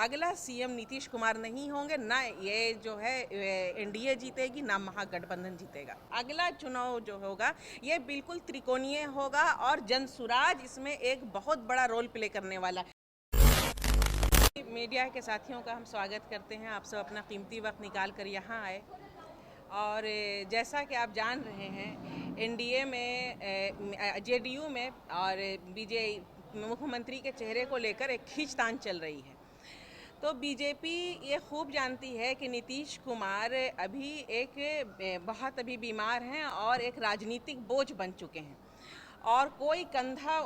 अगला सीएम नीतीश कुमार नहीं होंगे, ना ये जो है एनडीए जीतेगी, ना महागठबंधन जीतेगा। अगला चुनाव जो होगा ये बिल्कुल त्रिकोणीय होगा और जनसुराज इसमें एक बहुत बड़ा रोल प्ले करने वाला है। मीडिया के साथियों का हम स्वागत करते हैं। आप सब अपना कीमती वक्त निकाल कर यहाँ आए और जैसा कि आप जान रहे हैं एनडीए में, जेडीयू में और मुख्यमंत्री के चेहरे को लेकर एक खींचतान चल रही है। तो बीजेपी ये खूब जानती है कि नीतीश कुमार अभी बहुत बीमार हैं और एक राजनीतिक बोझ बन चुके हैं और कोई कंधा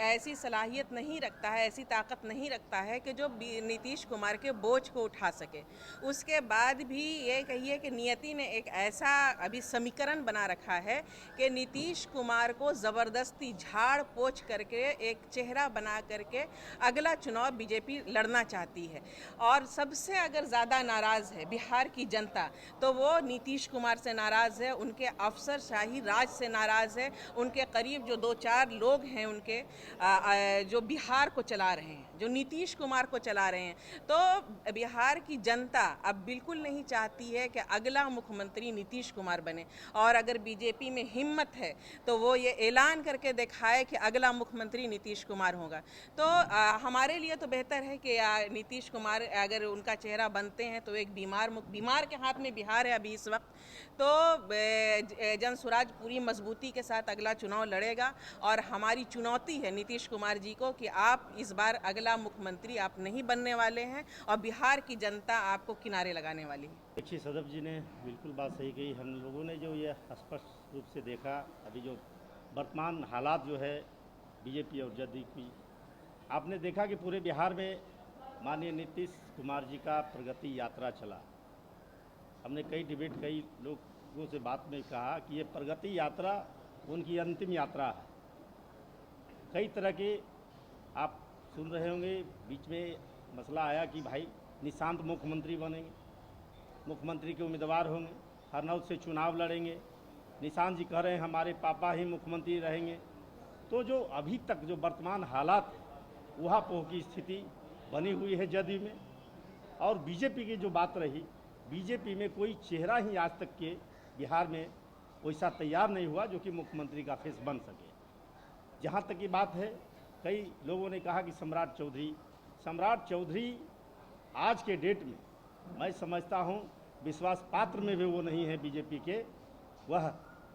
ऐसी सलाहियत नहीं रखता है, ऐसी ताकत नहीं रखता है कि जो नीतीश कुमार के बोझ को उठा सके। उसके बाद भी ये कहिए कि नियति ने एक ऐसा अभी समीकरण बना रखा है कि नीतीश कुमार को ज़बरदस्ती झाड़ पोछ करके एक चेहरा बना करके अगला चुनाव बीजेपी लड़ना चाहती है। और सबसे अगर ज़्यादा नाराज़ है बिहार की जनता तो वो नीतीश कुमार से नाराज़ है, उनके अफसरशाही राज से नाराज़ है, उनके करीब जो 2-4 लोग हैं उनके जो बिहार को चला रहे हैं, जो नीतीश कुमार को चला रहे हैं। तो बिहार की जनता अब बिल्कुल नहीं चाहती है कि अगला मुख्यमंत्री नीतीश कुमार बने और अगर बीजेपी में हिम्मत है तो वो ये ऐलान करके दिखाए कि अगला मुख्यमंत्री नीतीश कुमार होगा। तो हमारे लिए तो बेहतर है कि नीतीश कुमार अगर उनका चेहरा बनते हैं तो एक बीमार के हाथ में बिहार है अभी इस वक्त। तो जनसुराज पूरी मजबूती के साथ अगला चुनाव लड़ेगा और हमारी चुनौती है नीतीश कुमार जी को कि आप इस बार अगला मुख्यमंत्री आप नहीं बनने वाले हैं और बिहार की जनता आपको किनारे लगाने वाली है। देखिए, सदफ जी ने बिल्कुल बात सही कही। हम लोगों ने जो ये स्पष्ट रूप से देखा अभी जो वर्तमान हालात जो है बीजेपी और जदयू की, आपने देखा कि पूरे बिहार में माननीय नीतीश कुमार जी का प्रगति यात्रा चला। हमने कई डिबेट, कई लोगों से बात में कहा कि ये प्रगति यात्रा उनकी अंतिम यात्रा है। कई तरह के आप सुन रहे होंगे, बीच में मसला आया कि भाई निशांत मुख्यमंत्री बनेंगे, मुख्यमंत्री के उम्मीदवार होंगे, हरनौत से चुनाव लड़ेंगे। निशांत जी कह रहे हैं हमारे पापा ही मुख्यमंत्री रहेंगे। तो जो अभी तक जो वर्तमान हालात वहाँ पोह की स्थिति बनी हुई है जदयू में। और बीजेपी की जो बात रही, बीजेपी में कोई चेहरा ही आज तक के बिहार में वैसा तैयार नहीं हुआ जो कि मुख्यमंत्री का फेस बन सके। जहाँ तक की बात है, कई लोगों ने कहा कि सम्राट चौधरी आज के डेट में मैं समझता हूँ विश्वास पात्र में भी वो नहीं है बीजेपी के। वह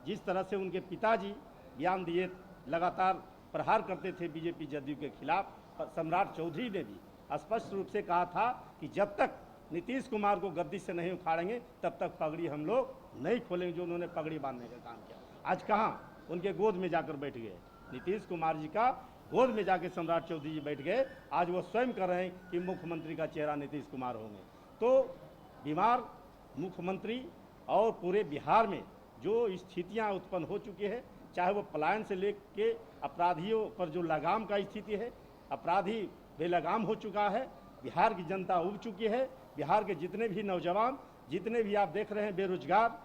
जिस तरह से उनके पिताजी बयान दिए, लगातार प्रहार करते थे बीजेपी जदयू के खिलाफ, सम्राट चौधरी ने भी स्पष्ट रूप से कहा था कि जब तक नीतीश कुमार को गद्दी से नहीं उखाड़ेंगे तब तक पगड़ी हम लोग नहीं खोलेंगे। जो उन्होंने पगड़ी बांधने का काम किया, आज कहाँ उनके गोद में जाकर बैठ गए, नीतीश कुमार जी का गोद में जाकर सम्राट चौधरी जी बैठ गए। आज वो स्वयं कर रहे हैं कि मुख्यमंत्री का चेहरा नीतीश कुमार होंगे। तो बीमार मुख्यमंत्री और पूरे बिहार में जो स्थितियां उत्पन्न हो चुकी है, चाहे वो पलायन से लेके अपराधियों पर जो लगाम का स्थिति है, अपराधी बेलगाम हो चुका है, बिहार की जनता उब चुकी है। बिहार के जितने भी नौजवान, जितने भी आप देख रहे हैं बेरोजगार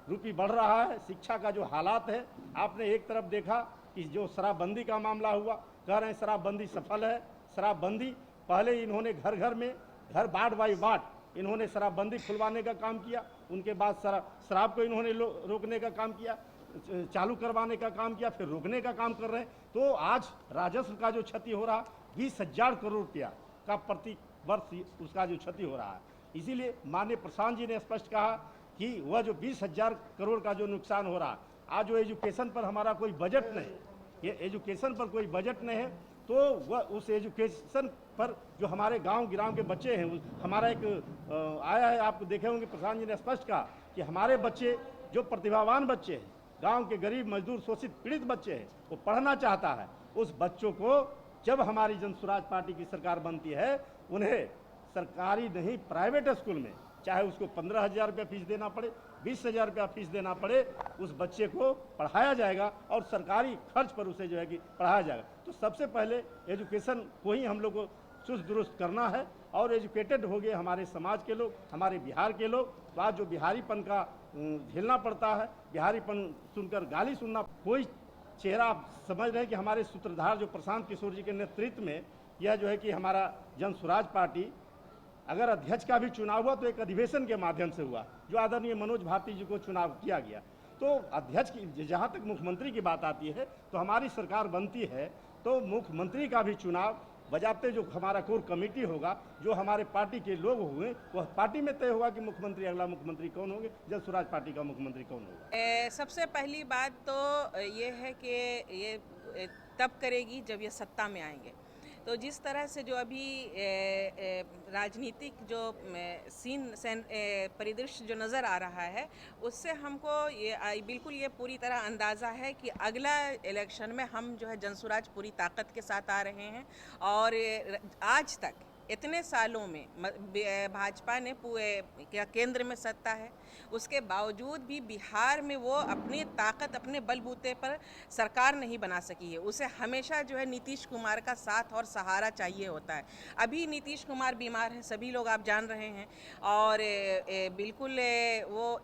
रूपी बढ़ रहा है। शिक्षा का जो हालात है, आपने एक तरफ देखा कि जो शराबबंदी का मामला हुआ, कह रहे हैं शराबबंदी सफल है। शराबबंदी पहले इन्होंने घर घर में, घर बाट बाई बाट इन्होंने शराबबंदी खुलवाने का काम किया, उनके बाद शराब को इन्होंने रोकने का काम किया, चालू करवाने का काम किया, फिर रोकने का काम कर रहे हैं। तो आज राजस्व का जो क्षति हो रहा 20,000 करोड़ रुपया का प्रति वर्ष उसका जो क्षति हो रहा है। इसीलिए माननीय प्रशांत जी ने स्पष्ट कहा कि वह जो 20,000 करोड़ का जो नुकसान हो रहा है, आज जो एजुकेशन पर हमारा कोई बजट नहीं, ये एजुकेशन पर कोई बजट नहीं है, तो वह उस एजुकेशन पर जो हमारे गांव गिराम के बच्चे हैं, हमारा एक आया है, आप देखे होंगे प्रधान जी ने स्पष्ट कहा कि हमारे बच्चे जो प्रतिभावान बच्चे हैं, गांव के गरीब मजदूर शोषित पीड़ित बच्चे हैं, वो पढ़ना चाहता है। उस बच्चों को जब हमारी जनसुराज पार्टी की सरकार बनती है, उन्हें सरकारी नहीं प्राइवेट स्कूल में, चाहे उसको 15,000 रुपया फीस देना पड़े, 20,000 रुपया फीस देना पड़े, उस बच्चे को पढ़ाया जाएगा और सरकारी खर्च पर उसे जो है कि पढ़ाया जाएगा। तो सबसे पहले एजुकेशन को ही हम लोग को चुस्त दुरुस्त करना है और एजुकेटेड हो गए हमारे समाज के लोग, हमारे बिहार के लोग। तो आज जो बिहारीपन का झेलना पड़ता है, बिहारीपन सुनकर गाली सुनना, कोई चेहरा आप समझ रहे हैं कि हमारे सूत्रधार जो प्रशांत किशोर जी के नेतृत्व में यह जो है कि हमारा जनसुराज पार्टी अगर अध्यक्ष का भी चुनाव हुआ तो एक अधिवेशन के माध्यम से हुआ, जो आदरणीय मनोज भारती जी को चुनाव किया गया। तो अध्यक्ष की, जहाँ तक मुख्यमंत्री की बात आती है, तो हमारी सरकार बनती है तो मुख्यमंत्री का भी चुनाव बजाते जो हमारा कोर कमेटी होगा, जो हमारे पार्टी के लोग हुए, वह पार्टी में तय होगा कि मुख्यमंत्री, अगला मुख्यमंत्री कौन होंगे, जन स्वराज पार्टी का मुख्यमंत्री कौन होगा। सबसे पहली बात तो ये है कि ये तब करेगी जब ये सत्ता में आएंगे। तो जिस तरह से जो अभी राजनीतिक जो परिदृश्य जो नज़र आ रहा है, उससे हमको ये बिल्कुल ये पूरी तरह अंदाज़ा है कि अगला इलेक्शन में हम जो है जनसुराज पूरी ताकत के साथ आ रहे हैं। और आज तक इतने सालों में भाजपा ने पूरे केंद्र में सत्ता है, उसके बावजूद भी बिहार में वो अपनी ताकत, अपने बलबूते पर सरकार नहीं बना सकी है। उसे हमेशा जो है नीतीश कुमार का साथ और सहारा चाहिए होता है। अभी नीतीश कुमार बीमार हैं, सभी लोग आप जान रहे हैं, और बिल्कुल वो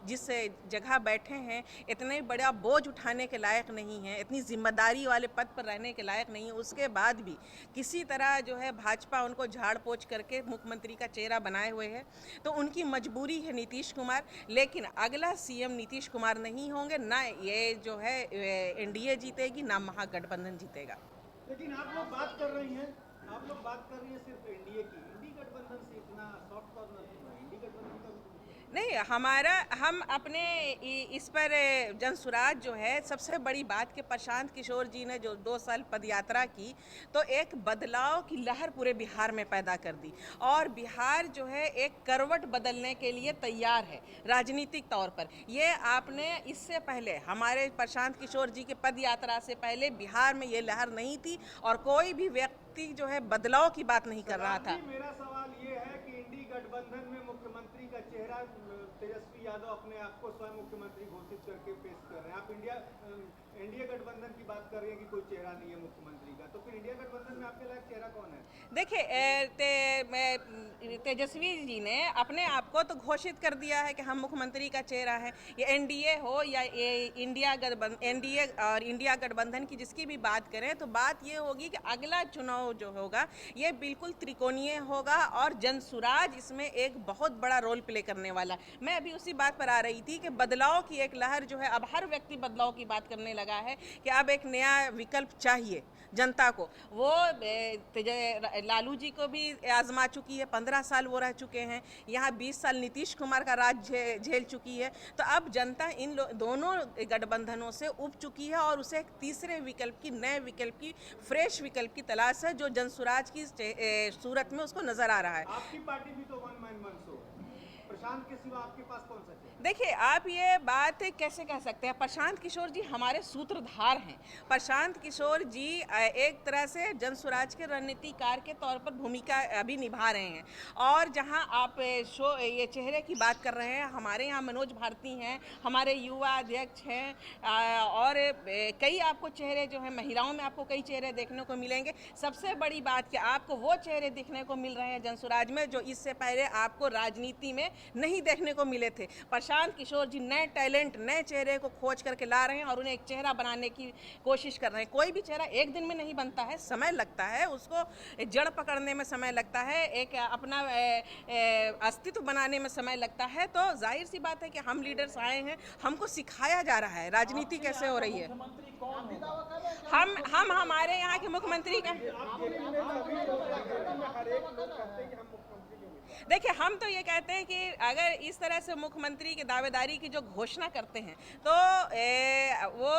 जिस जगह बैठे हैं, इतने बड़ा बोझ उठाने के लायक नहीं है, इतनी जिम्मेदारी वाले पद पर रहने के लायक नहीं है। उसके बाद भी किसी तरह जो है भाजपा उनको झाड़ पोछ करके मुख्यमंत्री का चेहरा बनाए हुए है। तो उनकी मजबूरी है नीतीश कुमार, लेकिन अगला सीएम नीतीश कुमार नहीं होंगे, ना ये जो है एनडीए जीतेगी, ना महागठबंधन जीतेगा। लेकिन आप लोग बात कर रही हैं सिर्फ एनडीए की, इंडी गठबंधन से इतना सॉफ्ट कॉर्नर क्यों है? इंडी गठबंधन का नहीं, हम अपने इस पर जनसुराज जो है, सबसे बड़ी बात कि प्रशांत किशोर जी ने जो 2 साल पदयात्रा की, तो एक बदलाव की लहर पूरे बिहार में पैदा कर दी, और बिहार जो है एक करवट बदलने के लिए तैयार है राजनीतिक तौर पर। ये आपने इससे पहले, हमारे प्रशांत किशोर जी के पदयात्रा से पहले बिहार में ये लहर नहीं थी, और कोई भी व्यक्ति जो है बदलाव की बात नहीं कर रहा था। मेरा सवाल ये है कि इंडी गठबंधन में मुख्यमंत्री का चेहरा तेजस्वी यादव अपने आप को स्वयं मुख्यमंत्री घोषित करके पेश कर रहे हैं। आप एनडीए गठबंधन की बात कर रही हैं कि कोई चेहरा नहीं है मुख्यमंत्री का, तो फिर इंडिया गठबंधन में आपके लायक चेहरा कौन है? देखिए, तेजस्वी जी ने अपने आप को तो घोषित कर दिया है कि हम मुख्यमंत्री का चेहरा है। ये एनडीए हो या एनडीए और इंडिया गठबंधन की जिसकी भी बात करें, तो बात ये होगी कि अगला चुनाव जो होगा ये बिल्कुल त्रिकोणीय होगा, और जनसुराज इसमें एक बहुत बड़ा रोल प्ले करने वाला। मैं अभी उसी बात पर आ रही थी कि बदलाव की एक लहर जो है, अब हर व्यक्ति बदलाव की बात करने लगा है कि अब एक नया विकल्प चाहिए जनता को। वो लालू जी को भी आजमा चुकी है, 15 साल वो रह चुके हैं यहाँ, 20 साल नीतीश कुमार का राज झेल चुकी है। तो अब जनता इन दोनों गठबंधनों से उब चुकी है, और उसे एक तीसरे विकल्प की, नए विकल्प की, फ्रेश विकल्प की तलाश है, जो जनसुराज की सूरत में उसको नजर आ रहा है। आपकी पार्टी भी तो वन मैन वन शो, प्रशांत के सिवा आपके पास कौन सा? देखिए, आप ये बात कैसे कह सकते हैं? प्रशांत किशोर जी हमारे सूत्रधार हैं। प्रशांत किशोर जी एक तरह से जनसुराज के रणनीतिकार के तौर पर भूमिका अभी निभा रहे हैं। और जहां आप ये चेहरे की बात कर रहे हैं, हमारे यहाँ मनोज भारती हैं, हमारे युवा अध्यक्ष हैं, और कई आपको चेहरे जो हैं, महिलाओं में आपको कई चेहरे देखने को मिलेंगे। सबसे बड़ी बात कि आपको वो चेहरे दिखने को मिल रहे हैं जनसुराज में, जो इससे पहले आपको राजनीति में नहीं देखने को मिले थे। प्रशांत किशोर जी नए टैलेंट, नए चेहरे को खोज करके ला रहे हैं, और उन्हें एक चेहरा बनाने की कोशिश कर रहे हैं। कोई भी चेहरा एक दिन में नहीं बनता है, समय लगता है, उसको जड़ पकड़ने में समय लगता है, एक अपना अस्तित्व बनाने में समय लगता है। तो जाहिर सी बात है कि हम लीडर्स आए हैं, हमको सिखाया जा रहा है राजनीति कैसे हो रही है। हम हमारे यहाँ के मुख्यमंत्री का, देखिए, हम तो ये कहते हैं कि अगर इस तरह से मुख्यमंत्री की दावेदारी की जो घोषणा करते हैं, तो वो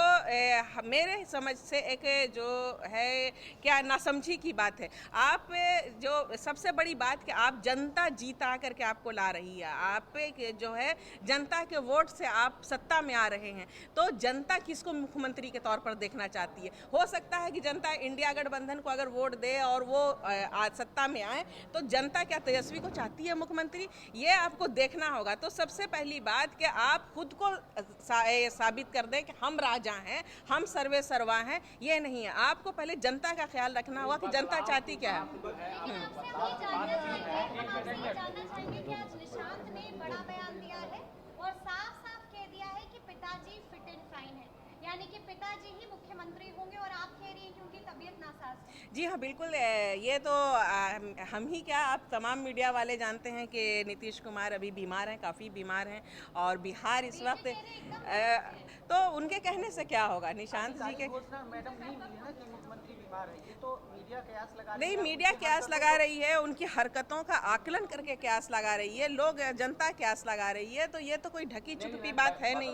मेरे समझ से एक जो है क्या नासमझी की बात है। आप जो सबसे बड़ी बात कि आप जनता जीता करके आपको ला रही है, आप जो है जनता के वोट से आप सत्ता में आ रहे हैं, तो जनता किसको मुख्यमंत्री के तौर पर देखना चाहती है? हो सकता है कि जनता इंडिया गठबंधन को अगर वोट दे और वो आज सत्ता में आए, तो जनता क्या तेजस्वी को चाहती है मुख्यमंत्री? ये आपको देखना होगा। तो सबसे पहली बात कि आप खुद को साबित कर दें कि हम राजा हैं, हम सर्वे सर्वा हैं, ये नहीं है। आपको पहले जनता का ख्याल रखना होगा कि जनता चाहती क्या है। बड़ा बयान दिया है और साफ साफ कह दिया है कि पिताजी फिट एंड फाइन है। यानी कि पिताजी ही मुख्यमंत्री होंगे और आप कह रही हैं कि उनकी तबीयत नासाज है। जी हाँ, बिल्कुल। ये तो हम ही क्या, आप तमाम मीडिया वाले जानते हैं कि नीतीश कुमार अभी बीमार हैं, काफ़ी बीमार हैं। और बिहार इस वक्त तो उनके कहने से क्या होगा, निशांत जी के घोषणा मैडम नहीं मिली है ना कि मुख्यमंत्री बीमार है, ये तो मीडिया कयास लगा रही नहीं, है। मीडिया कयास लगा रही है, उनकी हरकतों का आकलन करके कयास लगा रही है, लोग जनता कयास लगा रही है, तो ये तो कोई ढकी छुपी बात है नहीं।